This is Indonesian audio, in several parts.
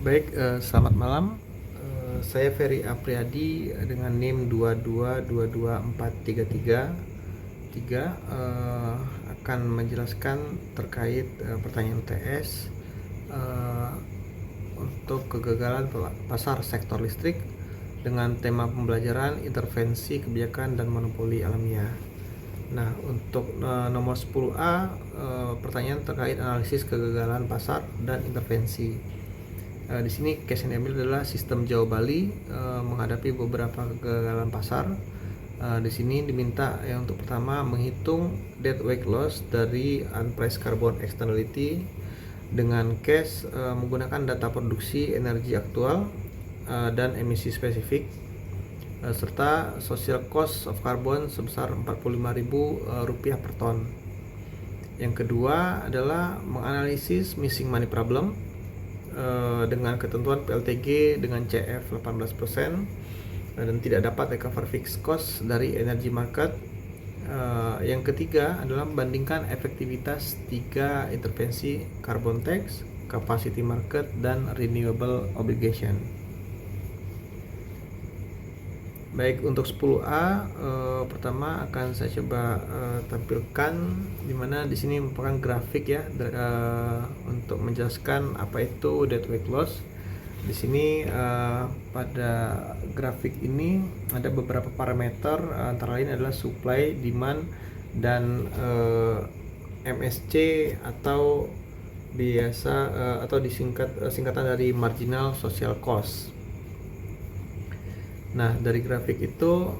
Baik, selamat malam. Saya Ferry Apriyadi dengan NIM 2222433. Akan menjelaskan terkait pertanyaan UTS untuk kegagalan pasar sektor listrik dengan tema pembelajaran intervensi kebijakan dan monopoli alamiah. Nah, untuk nomor 10A, pertanyaan terkait analisis kegagalan pasar dan intervensi. Di sini case yang diambil adalah sistem Jawa Bali menghadapi beberapa kegagalan pasar. Di sini diminta yang untuk pertama menghitung dead weight loss dari unpriced carbon externality dengan case menggunakan data produksi energi aktual dan emisi spesifik serta social cost of carbon sebesar Rp45.000 per ton. Yang kedua adalah menganalisis missing money problem dengan ketentuan PLTG dengan CF 18% dan tidak dapat recover fixed cost dari energy market. Yang ketiga adalah membandingkan efektivitas 3 intervensi carbon tax, capacity market, dan renewable obligation. Baik, untuk 10A pertama akan saya coba tampilkan, dimana di sini merupakan grafik ya untuk menjelaskan apa itu dead weight loss. Di sini pada grafik ini ada beberapa parameter, antara lain adalah supply, demand, dan MSC atau biasa atau singkatan dari marginal social cost. Nah, dari grafik itu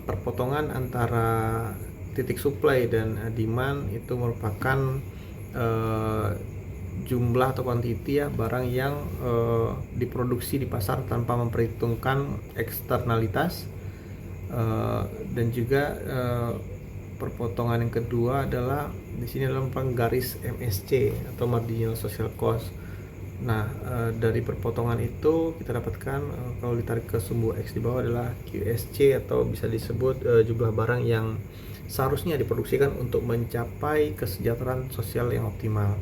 perpotongan antara titik supply dan demand itu merupakan jumlah atau quantity ya barang yang diproduksi di pasar tanpa memperhitungkan eksternalitas, dan juga perpotongan yang kedua adalah di sini adalah garis MSC atau marginal social cost. Nah, dari perpotongan itu kita dapatkan kalau ditarik ke sumbu X di bawah adalah QSC atau bisa disebut jumlah barang yang seharusnya diproduksikan untuk mencapai kesejahteraan sosial yang optimal.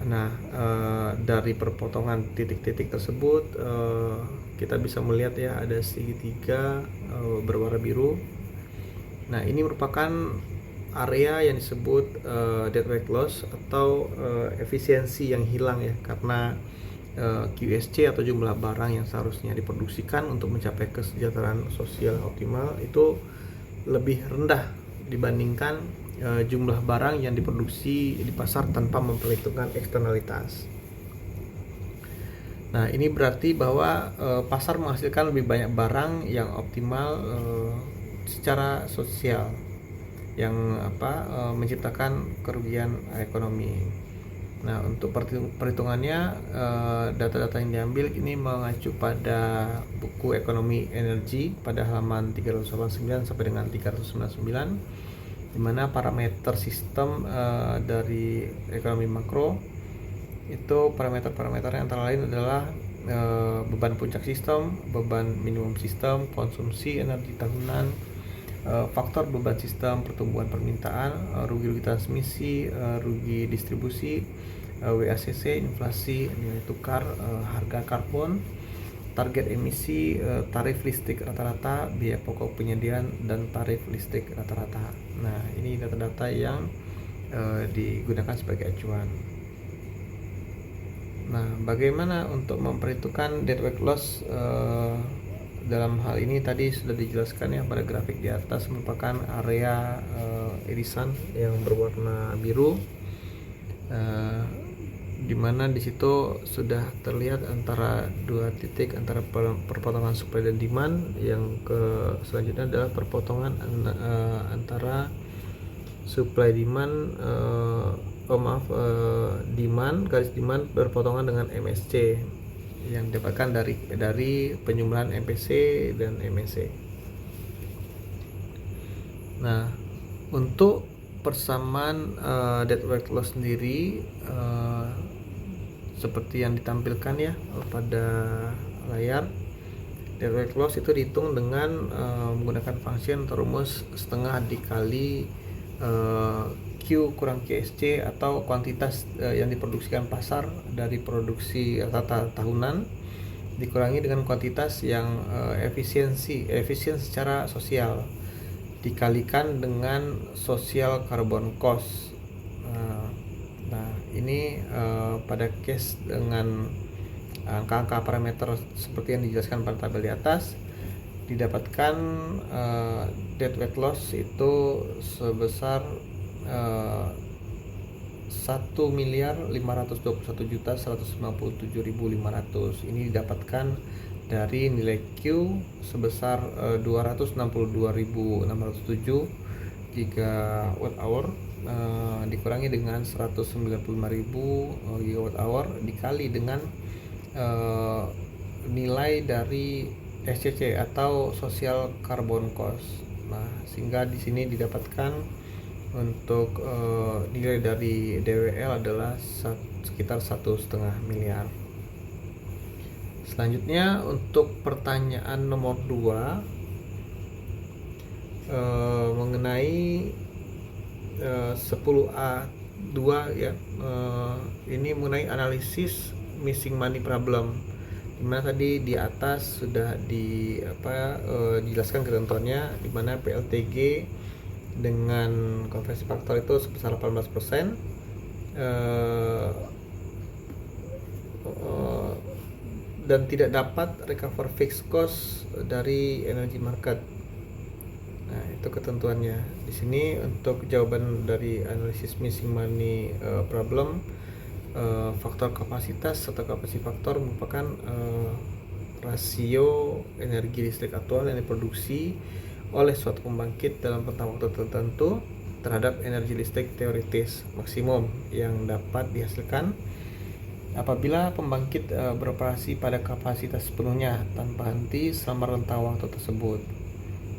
Nah, dari perpotongan titik-titik tersebut kita bisa melihat ya ada segitiga berwarna biru. Nah, ini merupakan area yang disebut dead weight loss atau efisiensi yang hilang ya, karena QSC atau jumlah barang yang seharusnya diproduksikan untuk mencapai kesejahteraan sosial optimal itu lebih rendah dibandingkan jumlah barang yang diproduksi di pasar tanpa memperhitungkan eksternalitas. Nah, ini berarti bahwa pasar menghasilkan lebih banyak barang yang optimal secara sosial, yang menciptakan kerugian ekonomi. Nah, untuk perhitungannya data-data yang diambil ini mengacu pada buku ekonomi energi pada halaman 389 sampai dengan 399, di mana parameter sistem dari ekonomi makro itu parameter-parameternya antara lain adalah beban puncak sistem, beban minimum sistem, konsumsi energi tahunan, faktor beban sistem, pertumbuhan permintaan, rugi transmisi, rugi distribusi, WACC, inflasi, nilai tukar, harga karbon, target emisi, tarif listrik rata-rata, biaya pokok penyediaan, dan tarif listrik rata-rata. Nah, ini data-data yang digunakan sebagai acuan. Nah, bagaimana untuk memperhitungkan dead weight loss? Dalam hal ini tadi sudah dijelaskan ya pada grafik di atas, merupakan area irisan yang berwarna biru, di mana di situ sudah terlihat antara dua titik antara perpotongan supply dan demand. Yang selanjutnya adalah perpotongan antara supply demand demand garis demand berpotongan dengan MSC yang didapatkan dari penjumlahan MPC dan MSC. Nah, untuk persamaan dead weight loss sendiri seperti yang ditampilkan ya pada layar, dead weight loss itu dihitung dengan menggunakan function atau rumus setengah dikali Q Q kurang QSC atau kuantitas yang diproduksikan pasar dari produksi rata tahunan dikurangi dengan kuantitas yang efisien secara sosial dikalikan dengan social carbon cost. Nah, ini pada case dengan angka-angka parameter seperti yang dijelaskan pada tabel di atas, didapatkan deadweight loss itu sebesar 1.521.157.500. Ini didapatkan dari nilai Q sebesar 262.607 gigawatt hour dikurangi dengan 195.000 gigawatt hour dikali dengan nilai dari SCC atau social carbon cost. Nah, sehingga di sini didapatkan untuk nilai dari DWL adalah sekitar 1,5 miliar. Selanjutnya untuk pertanyaan nomor 2 mengenai 10A2 ya, ini mengenai analisis missing money problem, dimana tadi di atas sudah dijelaskan ketentuannya, dimana PLTG dengan konversi faktor itu sebesar 18%, dan tidak dapat recover fixed cost dari energy market. Nah, itu ketentuannya. Di sini untuk jawaban dari analisis missing money problem, faktor kapasitas atau kapasiti faktor merupakan rasio energi listrik aktual yang diproduksi oleh suatu pembangkit dalam rentang waktu tertentu terhadap energi listrik teoritis maksimum yang dapat dihasilkan apabila pembangkit beroperasi pada kapasitas sepenuhnya tanpa henti selama rentang waktu tersebut.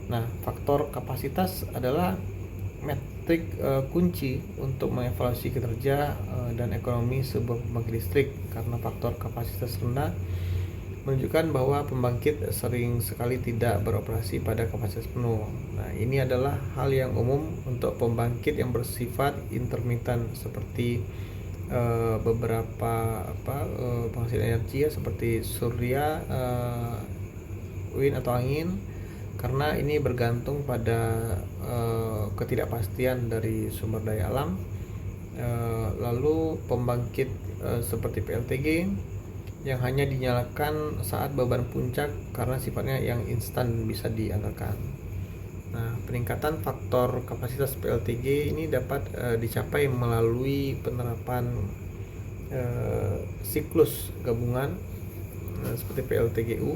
Nah, faktor kapasitas adalah metrik kunci untuk mengevaluasi kinerja dan ekonomi sebuah pembangkit listrik, karena faktor kapasitas rendah menunjukkan bahwa pembangkit sering sekali tidak beroperasi pada kapasitas penuh. Nah, ini adalah hal yang umum untuk pembangkit yang bersifat intermittent seperti beberapa penghasil energi ya, seperti surya, wind atau angin, karena ini bergantung pada ketidakpastian dari sumber daya alam. Lalu pembangkit seperti PLTG yang hanya dinyalakan saat beban puncak karena sifatnya yang instan bisa diandalkan. Nah, peningkatan faktor kapasitas PLTG ini dapat dicapai melalui penerapan siklus gabungan seperti PLTGU.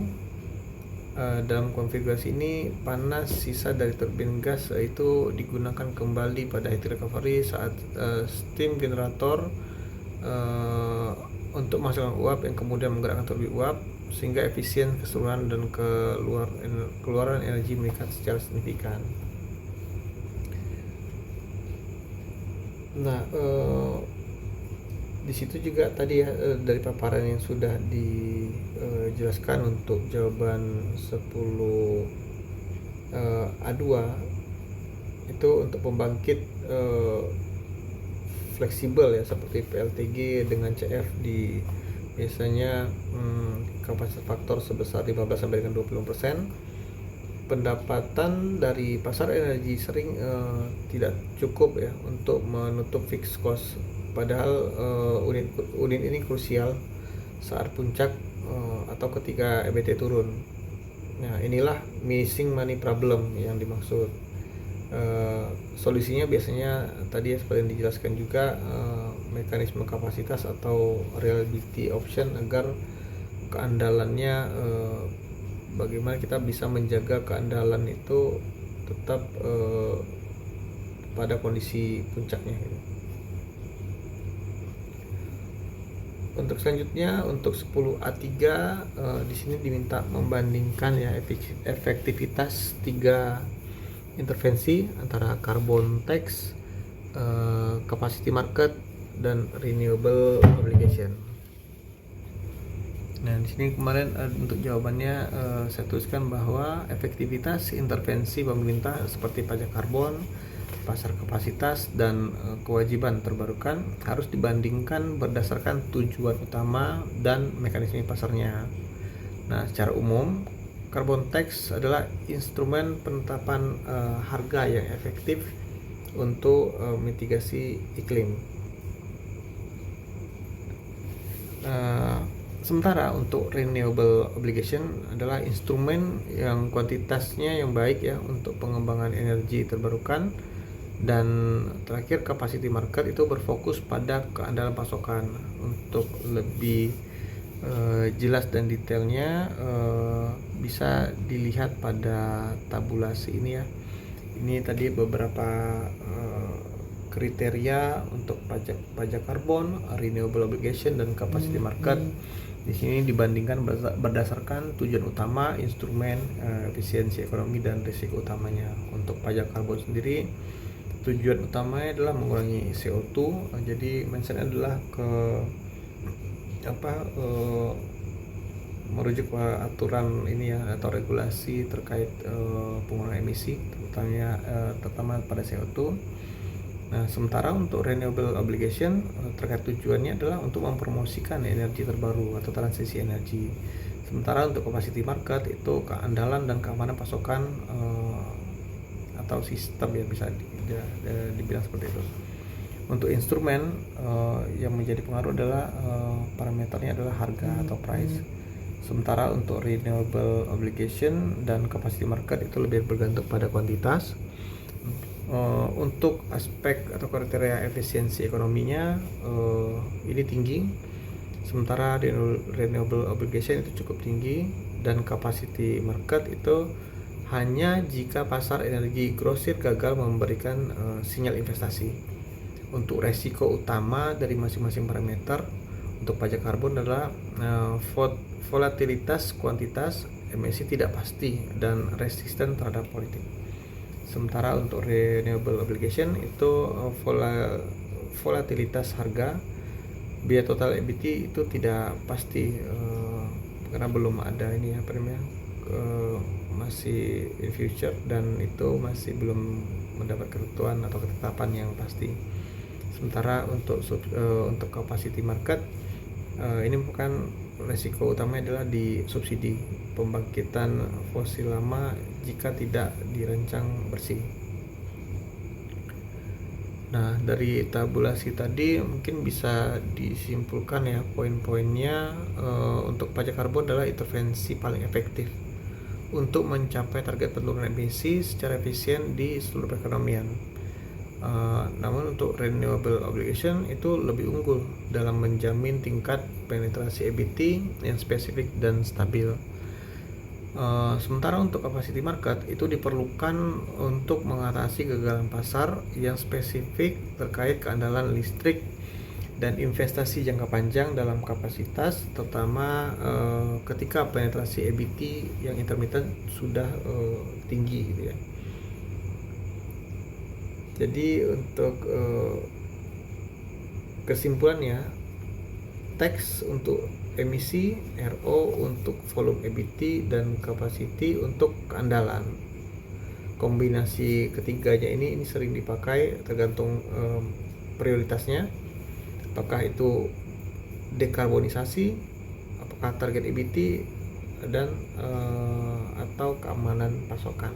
Dalam konfigurasi ini, panas sisa dari turbin gas itu digunakan kembali pada heat recovery saat steam generator untuk menghasilkan uap yang kemudian menggerakkan turbin uap, sehingga efisien keseluruhan dan keluaran energi meningkat secara signifikan. Nah, di situ juga tadi ya, dari paparan yang sudah dijelaskan untuk jawaban 10 A2 itu untuk pembangkit fleksibel ya, seperti PLTG dengan CF di biasanya kapasitas faktor sebesar 15-20%. Pendapatan dari pasar energi sering tidak cukup ya untuk menutup fixed cost, padahal unit ini krusial saat puncak atau ketika EBT turun. Nah, inilah missing money problem yang dimaksud. Solusinya biasanya tadi ya, seperti yang dijelaskan juga, mekanisme kapasitas atau reliability option, agar keandalannya bagaimana kita bisa menjaga keandalan itu tetap pada kondisi puncaknya gitu. Untuk selanjutnya, untuk 10A3 di sini diminta membandingkan ya efektivitas 3 intervensi antara carbon tax, capacity market, dan renewable obligation. Nah, di sini kemarin untuk jawabannya saya tuliskan bahwa efektivitas intervensi pemerintah seperti pajak karbon pasar kapasitas dan kewajiban terbarukan harus dibandingkan berdasarkan tujuan utama dan mekanisme pasarnya. Nah, secara umum carbon tax adalah instrumen penetapan harga yang efektif untuk mitigasi iklim. Sementara untuk renewable obligation adalah instrumen yang kuantitasnya yang baik ya untuk pengembangan energi terbarukan, dan terakhir capacity market itu berfokus pada keandalan pasokan. Untuk lebih jelas dan detailnya bisa dilihat pada tabulasi ini ya. Ini tadi beberapa kriteria untuk pajak karbon, renewable obligation, dan capacity market. Di sini dibandingkan berdasarkan tujuan utama, instrumen, efisiensi ekonomi, dan risiko utamanya. Untuk pajak karbon sendiri, tujuan utamanya adalah mengurangi CO2. Jadi mentionnya adalah merujuk ke aturan ini ya, atau regulasi terkait pengurangan emisi, terutama pada CO2. Nah, sementara untuk renewable obligation terkait tujuannya adalah untuk mempromosikan energi terbaru atau transisi energi. Sementara untuk capacity market itu keandalan dan keamanan pasokan atau sistem ya, bisa dibilang seperti itu. Untuk instrumen yang menjadi pengaruh adalah parameternya adalah harga atau price. Sementara untuk renewable obligation dan capacity market itu lebih bergantung pada kuantitas. Untuk aspek atau kriteria efisiensi ekonominya ini tinggi, sementara renewable obligation itu cukup tinggi, dan capacity market itu hanya jika pasar energi grosir gagal memberikan sinyal investasi. Untuk resiko utama dari masing-masing parameter untuk pajak karbon adalah volatilitas kuantitas, emisi tidak pasti, dan resisten terhadap politik. Sementara untuk renewable obligation itu volatilitas harga, biaya total EBT itu tidak pasti karena belum ada ini masih in future, dan itu masih belum mendapat ketentuan atau ketetapan yang pasti. Sementara untuk capacity market ini bukan resiko utamanya adalah di subsidi pembangkitan fosil lama jika tidak dirancang bersih. Nah, dari tabulasi tadi mungkin bisa disimpulkan ya poin-poinnya. Untuk pajak karbon adalah intervensi paling efektif untuk mencapai target penurunan emisi secara efisien di seluruh perekonomian. Namun untuk renewable obligation itu lebih unggul dalam menjamin tingkat penetrasi EBT yang spesifik dan stabil. Sementara untuk capacity market itu diperlukan untuk mengatasi kegagalan pasar yang spesifik terkait keandalan listrik dan investasi jangka panjang dalam kapasitas, terutama ketika penetrasi EBT yang intermittent sudah tinggi gitu ya. Jadi untuk kesimpulannya, tax untuk emisi, RO untuk volume EBT, dan capacity untuk keandalan. Kombinasi ketiganya ini sering dipakai tergantung prioritasnya. Apakah itu dekarbonisasi, apakah target EBT, dan atau keamanan pasokan.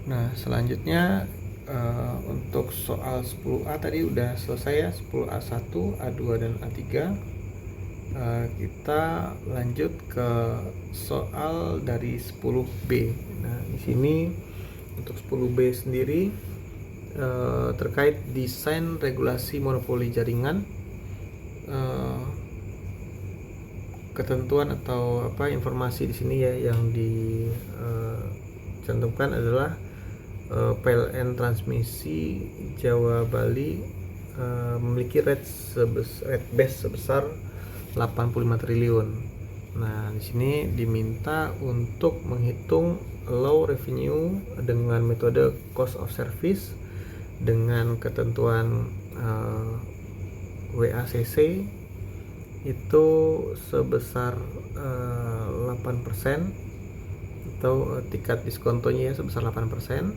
Nah, selanjutnya untuk soal 10A tadi udah selesai ya, 10A1, A2, dan A3. Kita lanjut ke soal dari 10B. Nah, di sini untuk 10B sendiri terkait desain regulasi monopoli jaringan. Ketentuan atau informasi di sini ya yang dicantumkan adalah PLN Transmisi Jawa Bali memiliki rate base sebesar 85 triliun. Nah, di sini diminta untuk menghitung low revenue dengan metode cost of service dengan ketentuan WACC itu sebesar 8%, atau tingkat diskontonya sebesar 8%.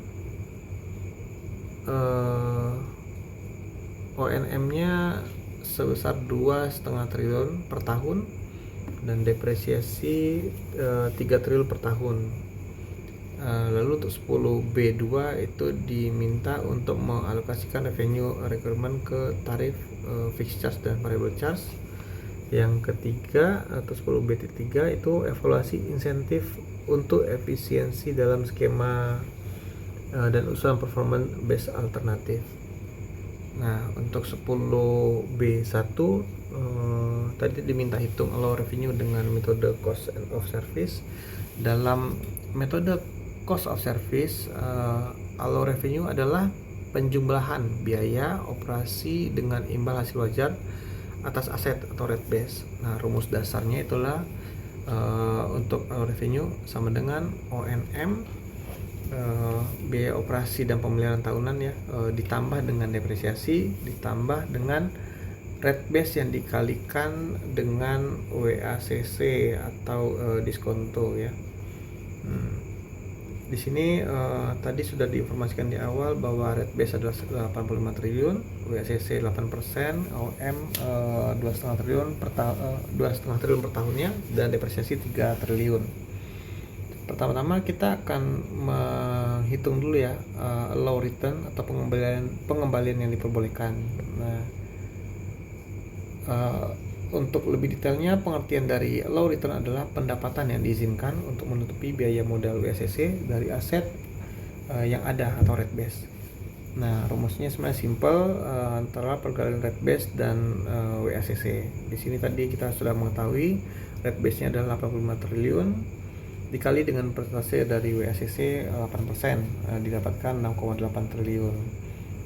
ONM-nya sebesar 2,5 triliun per tahun, dan depresiasi 3 triliun per tahun. Lalu untuk 10B2 itu diminta untuk mengalokasikan revenue requirement ke tarif fixed charge dan variable charge. Yang ketiga atau 10B3 itu evaluasi insentif untuk efisiensi dalam skema dan usulan performance based alternatif. Nah, untuk 10B1 tadi diminta hitung allow revenue dengan metode cost of service. Dalam metode cost of service, allow revenue adalah penjumlahan biaya operasi dengan imbal hasil wajar atas aset atau rate base. Nah, rumus dasarnya itulah untuk allow revenue sama dengan ONM, biaya operasi dan pemeliharaan tahunan ya, ditambah dengan depresiasi, ditambah dengan rate base yang dikalikan dengan WACC atau diskonto ya. Di sini tadi sudah diinformasikan di awal bahwa rate base adalah 85 triliun, WACC 8%, OM 2,5 triliun per 2,5 triliun per tahunnya, dan depresiasi 3 triliun. Pertama-tama kita akan menghitung dulu ya low return atau pengembalian yang diperbolehkan. Nah, untuk lebih detailnya, pengertian dari low return adalah pendapatan yang diizinkan untuk menutupi biaya modal WACC dari aset yang ada atau rate base. Nah, rumusnya sebenarnya simple, antara pergaulan rate base dan WACC. Di sini tadi kita sudah mengetahui rate base-nya adalah 85 triliun dikali dengan persentase dari WACC 8%, didapatkan 6,8 triliun.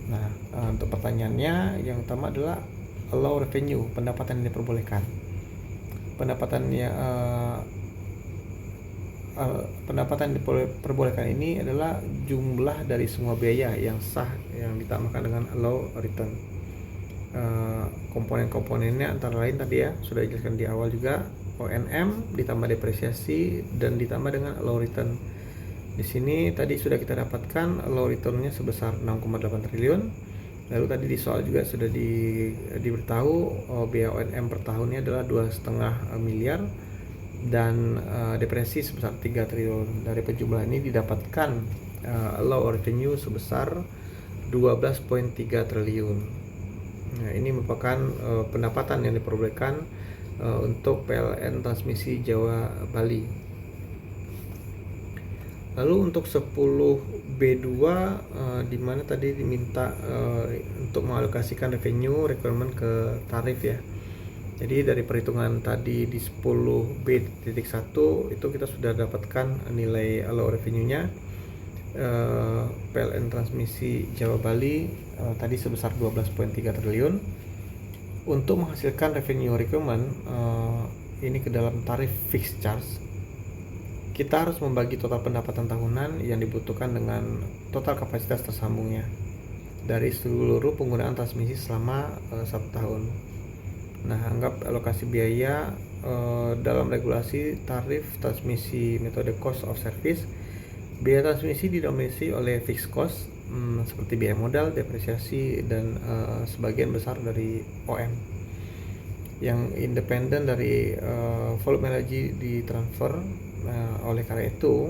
Nah, untuk pertanyaannya yang utama adalah allow revenue, pendapatan yang diperbolehkan. Pendapatan yang diperbolehkan ini adalah jumlah dari semua biaya yang sah yang ditambahkan dengan allow return. Komponen-komponennya antara lain tadi ya sudah dijelaskan di awal juga, ONM ditambah depresiasi dan ditambah dengan allow return. Di sini tadi sudah kita dapatkan allow returnnya sebesar 6,8 triliun. Lalu tadi di soal juga sudah diberitahu biaya ONM per tahunnya adalah 2,5 miliar dan depresi sebesar 3 triliun. Dari penjumlahan ini didapatkan allow revenue sebesar 12,3 triliun. Nah, ini merupakan pendapatan yang diperbolehkan untuk PLN Transmisi Jawa Bali. Lalu untuk 10B2 di mana tadi diminta untuk mengalokasikan revenue requirement ke tarif ya. Jadi dari perhitungan tadi di 10B.1 itu kita sudah dapatkan nilai allow revenue-nya PLN Transmisi Jawa Bali tadi sebesar 12,3 triliun. Untuk menghasilkan revenue requirement ini ke dalam tarif fixed charge, kita harus membagi total pendapatan tahunan yang dibutuhkan dengan total kapasitas tersambungnya dari seluruh penggunaan transmisi selama 1 tahun. Nah, anggap alokasi biaya dalam regulasi tarif transmisi metode cost of service, biaya transmisi didominasi oleh fixed cost seperti biaya modal, depresiasi, dan sebagian besar dari OM yang independen dari volume energi ditransfer. Oleh karena itu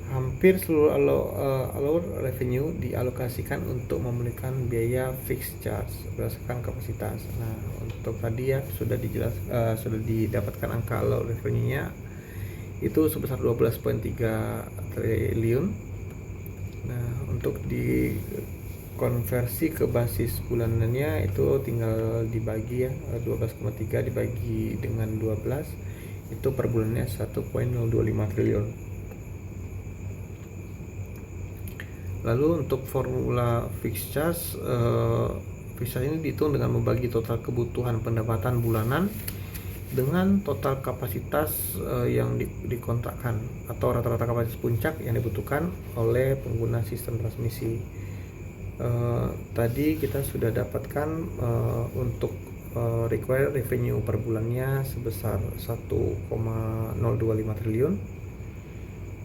hampir seluruh allow revenue dialokasikan untuk memulihkan biaya fixed charge berdasarkan kapasitas. Nah, untuk tadi ya sudah didapatkan angka allow revenue-nya itu sebesar 12,3 triliun. Nah, untuk dikonversi ke basis bulanannya itu tinggal dibagi ya, 12,3 dibagi dengan 12 itu per bulannya 1,025 triliun. Lalu untuk formula fixed charge, ini dihitung dengan membagi total kebutuhan pendapatan bulanan dengan total kapasitas yang dikontrakkan atau rata-rata kapasitas puncak yang dibutuhkan oleh pengguna sistem transmisi. Tadi kita sudah dapatkan untuk required revenue per bulannya sebesar 1,025 triliun.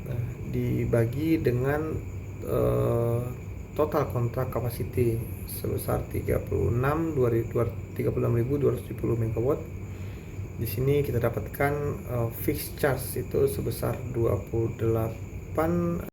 Nah, dibagi dengan total kontrak capacity sebesar 36.270 MW. Di sini kita dapatkan fixed charge itu sebesar 28